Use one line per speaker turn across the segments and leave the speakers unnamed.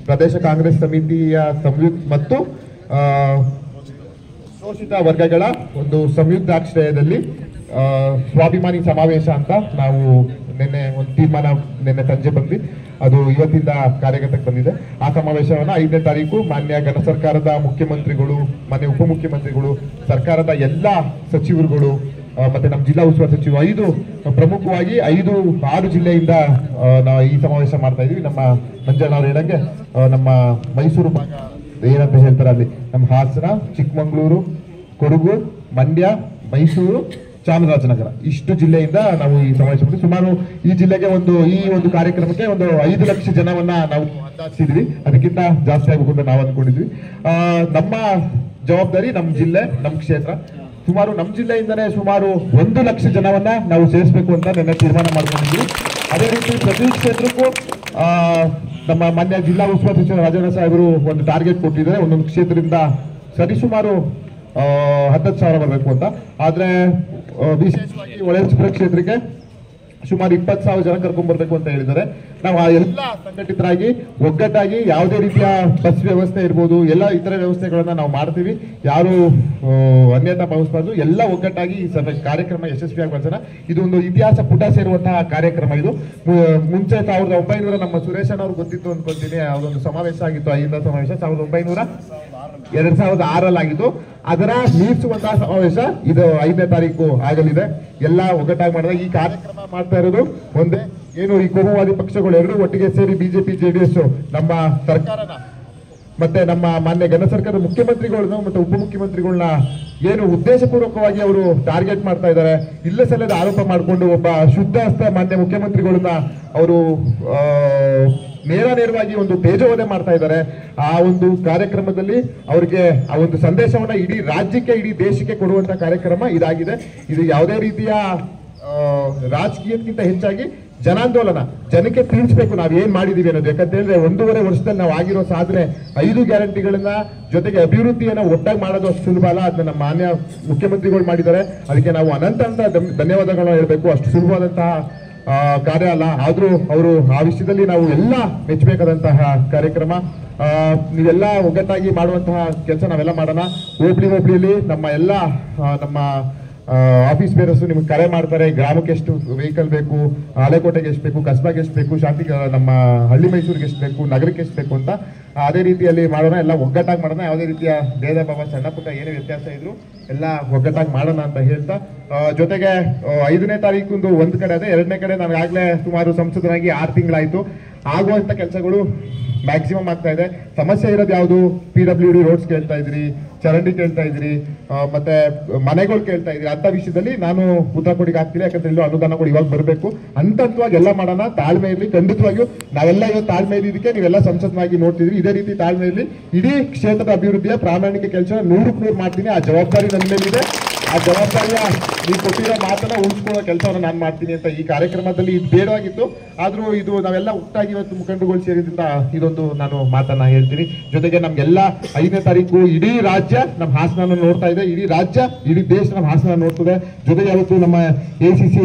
ಪ್ರದೇಶ ಕಾಂಗ್ರೆಸ್ ಸಮಿತಿಯ ಸಂಯುಕ್ತ ಮತ್ತು ಶೋಷಿತ ವರ್ಗಗಳ ಒಂದು ಸಂಯುಕ್ತಾಶ್ರಯದಲ್ಲಿ ಸ್ವಾಭಿಮಾನಿ ಸಮಾವೇಶ ಅಂತ ನಾವು ನಿನ್ನೆ ಒಂದು ತೀರ್ಮಾನ ನಿನ್ನೆ ಸಂಜೆ ಬಂದು ಅದು ಇವತ್ತಿಂದ ಕಾರ್ಯಗತಕ್ಕೆ ಬಂದಿದೆ. ಆ ಸಮಾವೇಶವನ್ನು 5ನೇ ತಾರೀಕು ಮಾನ್ಯ ಘನ ಸರ್ಕಾರದ ಮುಖ್ಯಮಂತ್ರಿಗಳು, ಮಾನ್ಯ ಉಪಮುಖ್ಯಮಂತ್ರಿಗಳು, ಸರ್ಕಾರದ ಎಲ್ಲ ಸಚಿವರುಗಳು ಮತ್ತೆ ನಮ್ಮ ಜಿಲ್ಲಾ ಉಸ್ತುವಾರಿ ಸಚಿವ ಪ್ರಮುಖವಾಗಿ 5-6 ಜಿಲ್ಲೆಯಿಂದ ನಾವು ಈ ಸಮಾವೇಶ ಮಾಡ್ತಾ ಇದೀವಿ. ನಮ್ಮ ಮಂಜಣ್ಣ ಅವ್ರು ಹೇಳಂಗೆ ನಮ್ಮ ಮೈಸೂರು ಭಾಗ ಏನಂತ ಹೇಳ್ತಾರೆ, ಅಲ್ಲಿ ನಮ್ಮ ಹಾಸನ, ಚಿಕ್ಕಮಗಳೂರು, ಕೊಡಗು, ಮಂಡ್ಯ, ಮೈಸೂರು, ಚಾಮರಾಜನಗರ ಇಷ್ಟು ಜಿಲ್ಲೆಯಿಂದ ನಾವು ಈ ಸಮಾವೇಶ ಮಾಡಿ ಸುಮಾರು ಈ ಜಿಲ್ಲೆಗೆ ಈ ಒಂದು ಕಾರ್ಯಕ್ರಮಕ್ಕೆ ಒಂದು 5 ಲಕ್ಷ ಜನವನ್ನ ನಾವು ಅಂದಾಜಿಸಿದ್ವಿ. ಅದಕ್ಕಿಂತ ಜಾಸ್ತಿ ಆಗಬೇಕು ಅಂತ ನಾವು ಅಂದ್ಕೊಂಡಿದ್ವಿ. ನಮ್ಮ ಜವಾಬ್ದಾರಿ ನಮ್ಮ ಜಿಲ್ಲೆ, ನಮ್ಮ ಕ್ಷೇತ್ರ, ಸುಮಾರು ನಮ್ಮ ಜಿಲ್ಲೆಯಿಂದನೇ ಸುಮಾರು 1 ಲಕ್ಷ ಜನವನ್ನ ನಾವು ಸೇರಿಸಬೇಕು ಅಂತ ನಿನ್ನೆ ತೀರ್ಮಾನ ಮಾಡ್ಕೊಂಡಿದ್ವಿ. ಅದೇ ರೀತಿ ಪ್ರತಿ ಕ್ಷೇತ್ರಕ್ಕೂ ನಮ್ಮ ಮಾನ್ಯ ಜಿಲ್ಲಾ ಉಸ್ತುವಾರಿ ಸಚಿವ ರಾಜಣ್ಣ ಸಾಹೇಬರು ಒಂದು ಟಾರ್ಗೆಟ್ ಕೊಟ್ಟಿದ್ದಾರೆ. ಒಂದೊಂದು ಕ್ಷೇತ್ರದಿಂದ ಸರಿಸುಮಾರು 10,000 ಬರಬೇಕು ಅಂತ. ಆದ್ರೆ ವಿಶೇಷವಾಗಿ ಹೊಳೆನರಸೀಪುರ ಕ್ಷೇತ್ರಕ್ಕೆ ಸುಮಾರು 20,000 ಜನ ಕರ್ಕೊಂಡ್ ಬರ್ಬೇಕು ಅಂತ ಹೇಳಿದ್ದಾರೆ. ನಾವು ಆ ಎಲ್ಲ ಸಂಘಟಿತರಾಗಿ ಒಗ್ಗಟ್ಟಾಗಿ ಯಾವುದೇ ರೀತಿಯ ಬಸ್ ವ್ಯವಸ್ಥೆ ಇರ್ಬೋದು, ಎಲ್ಲ ಇತರ ವ್ಯವಸ್ಥೆಗಳನ್ನ ನಾವು ಮಾಡ್ತೀವಿ. ಯಾರು ಅನ್ಯತಾ ಭಾವಿಸಬಾರ್ದು, ಎಲ್ಲ ಒಗ್ಗಟ್ಟಾಗಿ ಈ ಕಾರ್ಯಕ್ರಮ ಯಶಸ್ವಿಯಾಗಿ ಬಳಸೋಣ. ಇದು ಒಂದು ಇತಿಹಾಸ ಪುಟ ಸೇರುವಂತಹ ಕಾರ್ಯಕ್ರಮ. ಇದು ಮುಂಚೆ 1900 ನಮ್ಮ ಸುರೇಶ್ ಅವ್ರು ಗೊತ್ತಿತ್ತು ಅನ್ಕೊಂತೀನಿ, ಅದೊಂದು ಸಮಾವೇಶ ಆಗಿತ್ತು. ಅಹಿಂದ ಸಮಾವೇಶ 2006 ಆಗಿತ್ತು. ಅದರ ಮೀರಿಸುವಂತಹ ಸಮಾವೇಶ ಇದು 5ನೇ ತಾರೀಕು ಆಗಲಿದೆ. ಎಲ್ಲ ಒಗ್ಗಟ್ಟಾಗಿ ಮಾಡಿದ್ರೆ ಈ ಕಾರ್ಯಕ್ರಮ ಮಾಡ್ತಾ ಇರೋದು ಒಂದೇ, ಏನು ಈ ಕೋಮುವಾದಿ ಪಕ್ಷಗಳು ಎರಡು ಒಟ್ಟಿಗೆ ಸೇರಿ ಬಿಜೆಪಿ ಜೆಡಿಎಸ್ ನಮ್ಮ ಸರ್ಕಾರನ ಮತ್ತೆ ನಮ್ಮ ಮಾನ್ಯ ಘನ ಸರ್ಕಾರದ ಮುಖ್ಯಮಂತ್ರಿಗಳನ್ನ ಮತ್ತೆ ಉಪಮುಖ್ಯಮಂತ್ರಿಗಳನ್ನ ಏನು ಉದ್ದೇಶಪೂರ್ವಕವಾಗಿ ಅವರು ಟಾರ್ಗೆಟ್ ಮಾಡ್ತಾ ಇದ್ದಾರೆ, ಇಲ್ಲ ಸಲ್ಲದ ಆರೋಪ ಮಾಡಿಕೊಂಡು ಒಬ್ಬ ಶುದ್ಧ ಹಸ್ತ ಮಾನ್ಯ ಮುಖ್ಯಮಂತ್ರಿಗಳನ್ನ ಅವರು ನೇರವಾಗಿ ಒಂದು ತೇಜೋವಧೆ ಮಾಡ್ತಾ ಇದ್ದಾರೆ. ಆ ಒಂದು ಕಾರ್ಯಕ್ರಮದಲ್ಲಿ ಅವರಿಗೆ ಆ ಒಂದು ಸಂದೇಶವನ್ನ ಇಡೀ ರಾಜ್ಯಕ್ಕೆ, ಇಡೀ ದೇಶಕ್ಕೆ ಕೊಡುವಂತ ಕಾರ್ಯಕ್ರಮ ಇದಾಗಿದೆ. ಇದು ಯಾವುದೇ ರೀತಿಯ ರಾಜಕೀಯಕ್ಕಿಂತ ಹೆಚ್ಚಾಗಿ ಜನಾಂದೋಲನ, ಜನಕ್ಕೆ ತಿಳಿಸ್ಬೇಕು ನಾವು ಏನ್ ಮಾಡಿದೀವಿ ಅನ್ನೋದು. ಯಾಕಂತ ಹೇಳಿದ್ರೆ 1.5 ವರ್ಷದಲ್ಲಿ ನಾವು ಆಗಿರೋ ಸಾಧನೆ 5 ಗ್ಯಾರಂಟಿಗಳನ್ನ ಜೊತೆಗೆ ಅಭಿವೃದ್ಧಿಯನ್ನ ಒಟ್ಟಾಗಿ ಮಾಡೋದು ಅಷ್ಟು ಸುಲಭ ಅಲ್ಲ. ಅದನ್ನ ನಮ್ಮ ಮಾನ್ಯ ಮುಖ್ಯಮಂತ್ರಿಗಳು ಮಾಡಿದ್ದಾರೆ. ಅದಕ್ಕೆ ನಾವು ಅನಂತ ಧನ್ಯವಾದಗಳನ್ನ ಹೇಳ್ಬೇಕು. ಅಷ್ಟು ಸುಲಭವಾದಂತಹ ಕಾರ್ಯ ಅಲ್ಲ. ಆದ್ರೂ ಅವರು ಆ ವಿಷಯದಲ್ಲಿ ನಾವು ಎಲ್ಲ ಮೆಚ್ಚಬೇಕಾದಂತಹ ಕಾರ್ಯಕ್ರಮ. ನೀವೆಲ್ಲ ಒಗ್ಗಟ್ಟಾಗಿ ಮಾಡುವಂತಹ ಕೆಲಸ ನಾವೆಲ್ಲ ಮಾಡೋಣ. ಹೋಬಳಿಯಲ್ಲಿ ನಮ್ಮ ಎಲ್ಲ ನಮ್ಮ ಆಫೀಸ್ ಬೇರಸ್ ನಿಮ್ಗೆ ಕರೆ ಮಾಡ್ತಾರೆ, ಗ್ರಾಮಕ್ಕೆ ಎಷ್ಟು ವೆಹಿಕಲ್ ಬೇಕು, ಆಲೆಕೋಟೆಗೆ ಎಷ್ಟು ಬೇಕು, ಕಸ್ಬಾಗೆ ಎಷ್ಟು ಬೇಕು, ನಮ್ಮ ಹಳ್ಳಿ ಮೈಸೂರಿಗೆ ಎಷ್ಟು ಬೇಕು, ನಗರಕ್ಕೆ ಎಷ್ಟು ಬೇಕು ಅಂತ ಅದೇ ರೀತಿಯಲ್ಲಿ ಮಾಡೋಣ. ಎಲ್ಲ ಒಗ್ಗಟ್ಟಾಗಿ ಮಾಡೋಣ. ಯಾವುದೇ ರೀತಿಯ ಭೇದ ಭಾವ, ಸಣ್ಣ ಪುಟ್ಟ ಏನೇ ವ್ಯತ್ಯಾಸ ಇದ್ರು ಎಲ್ಲ ಒಗ್ಗಟ್ಟಾಗಿ ಮಾಡೋಣ ಅಂತ ಹೇಳ್ತಾ, ಜೊತೆಗೆ 5ನೇ ತಾರೀಕು ಒಂದು ಕಡೆ ಅದೇ, 2ನೇ ಕಡೆ ನಾವಾಗಲೇ ಸುಮಾರು ಸಂಸದರಾಗಿ 6 ತಿಂಗಳಾಯ್ತು. ಆಗುವಂತ ಕೆಲಸಗಳು ಮ್ಯಾಕ್ಸಿಮಮ್ ಆಗ್ತಾ ಇದೆ. ಸಮಸ್ಯೆ ಇರೋದು ಯಾವುದು? PWD ರೋಡ್ಸ್ ಕೇಳ್ತಾ ಇದ್ರಿ, ಚರಂಡಿ ಕೇಳ್ತಾ ಇದ್ರಿ, ಮತ್ತೆ ಮನೆಗಳು ಕೇಳ್ತಾ ಇದ್ರಿ. ಅಂತ ವಿಷಯದಲ್ಲಿ ನಾನು ಉತ್ತರ ಕೊಡಿಗೆ ಆಗ್ತಿಲ್ಲ. ಯಾಕಂದ್ರೆ ಇಲ್ಲೂ ಅನುದಾನಗಳು ಇವಾಗ ಬರಬೇಕು. ಹಂತವಾಗಿ ಎಲ್ಲ ಮಾಡೋಣ. ತಾಳ್ಮೆ ಇರಲಿ. ಖಂಡಿತವಾಗಿಯೂ ನಾವೆಲ್ಲ ಇವತ್ತು ತಾಳ್ಮೆ ಇರೋದಕ್ಕೆ ನೀವೆಲ್ಲ ಸಂಸದವಾಗಿ ನೋಡ್ತಿದ್ರಿ. ಇದೇ ರೀತಿ ತಾಳ್ಮೆ ಇರಲಿ. ಇಡೀ ಕ್ಷೇತ್ರದ ಅಭಿವೃದ್ಧಿಯ ಪ್ರಾಮಾಣಿಕ ಕೆಲಸ 100% ಮಾಡ್ತೀನಿ. ಆ ಜವಾಬ್ದಾರಿ ನನ್ನ ಮೇಲಿದೆ. ಆ ಜವಾಬ್ದಾರಿಯ ನೀವು ಕೊಟ್ಟಿರೋ ಮಾತನ್ನ ಉಳಿಸ್ಕೊಳ್ಳೋ ಕೆಲಸವನ್ನು ನಾನು ಮಾಡ್ತೀನಿ ಅಂತ ಈ ಕಾರ್ಯಕ್ರಮದಲ್ಲಿ ಇದು ಬೇಡವಾಗಿತ್ತು. ಆದ್ರೂ ಇದು ನಾವೆಲ್ಲ ಒಟ್ಟಾಗಿ ಇವತ್ತು ಮುಖಂಡರುಗಳು ಸೇರಿದ್ರಿಂದ ಇದೊಂದು ನಾನು ಮಾತನ್ನ ಹೇಳ್ತೀನಿ. ಜೊತೆಗೆ ನಮ್ಗೆಲ್ಲ 5ನೇ ತಾರೀಕು ಇಡೀ ರಾಜ್ಯ ನಮ್ಮ ಹಾಸನ ನೋಡ್ತಾ ಇದೆ. ಇಡೀ ರಾಜ್ಯ, ಇಡೀ ದೇಶ ನಮ್ಮ ಹಾಸನ ನೋಡ್ತದೆ. ಜೊತೆಗೆ ಅವತ್ತು ನಮ್ಮ ACC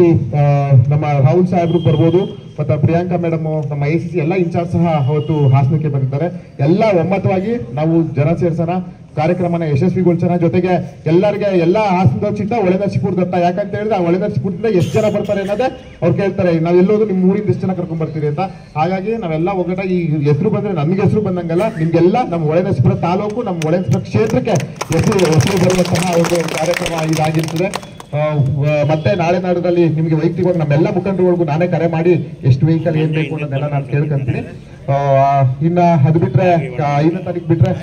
ನಮ್ಮ ರಾಹುಲ್ ಸಾಹೇಬ್ರು ಬರ್ಬೋದು, ಮತ್ತೆ ಪ್ರಿಯಾಂಕಾ ಮೇಡಮ್ ನಮ್ಮ ACC ಎಲ್ಲ ಇನ್ಚಾರ್ಜ್ ಸಹ ಅವತ್ತು ಹಾಸನಕ್ಕೆ ಬಂದಿದ್ದಾರೆ. ಎಲ್ಲ ಒಮ್ಮತವಾಗಿ ನಾವು ಜನ ಸೇರ್ಸೋಣ, ಕಾರ್ಯಕ್ರಮನ ಯಶಸ್ವಿಗೊಳಿಸೋಣ. ಜೊತೆಗೆ ಎಲ್ಲರಿಗೆ ಎಲ್ಲ ಹಾಸನದವ್ರ ಹೊಳೆನರಸೀಪುರದತ್ತ, ಯಾಕಂತ ಹೇಳಿದ್ರೆ ಆ ಹೊಳೆನರಸೀಪುರದಿಂದ ಎಷ್ಟು ಜನ ಬರ್ತಾರೆ ಅನ್ನೋದೇ ಅವ್ರು ಕೇಳ್ತಾರೆ. ನಾವೆಲ್ಲೋದು ನಿಮ್ಮ ಊರಿಂದ ಎಷ್ಟು ಜನ ಕರ್ಕೊಂಡ್ ಬರ್ತೀರಿ ಅಂತ. ಹಾಗಾಗಿ ನಾವೆಲ್ಲ ಒಗ್ಗಟ್ಟಾಗಿ ಈ ಹೆಸರು ಬಂದ್ರೆ ನಮ್ಗೆ ಹೆಸರು ಬಂದಂಗಲ್ಲ, ನಿಮ್ಗೆಲ್ಲ ನಮ್ಮ ಹೊಳೆನರಸೀಪುರ ತಾಲೂಕು, ನಮ್ಮ ಹೊಳೆನರಸೀಪುರ ಕ್ಷೇತ್ರಕ್ಕೆ ಹೆಸರು ಬರುವಂತಹ ಒಂದು ಕಾರ್ಯಕ್ರಮ ಇದಾಗಿರ್ತದೆ. ಮತ್ತೆ ನಾಳೆ ನಾಡದಲ್ಲಿ ನಿಮ್ಗೆ ವೈಯಕ್ತಿಕವಾಗಿ ನಮ್ಮೆಲ್ಲ ಮುಖಂಡರುಗಳಿಗೂ ನಾನೇ ಕರೆ ಮಾಡಿ ಎಷ್ಟು ವೆಹಿಕಲ್ ಏನ್ ಬೇಕು ಅನ್ನೋದೆಲ್ಲ ನಾನು ಕೇಳ್ಕೊಂತೀನಿ. ಇನ್ನ ಅದು ಬಿಟ್ರೆ 5ನೇ ತಾರೀಕು ಬಿಟ್ರೆ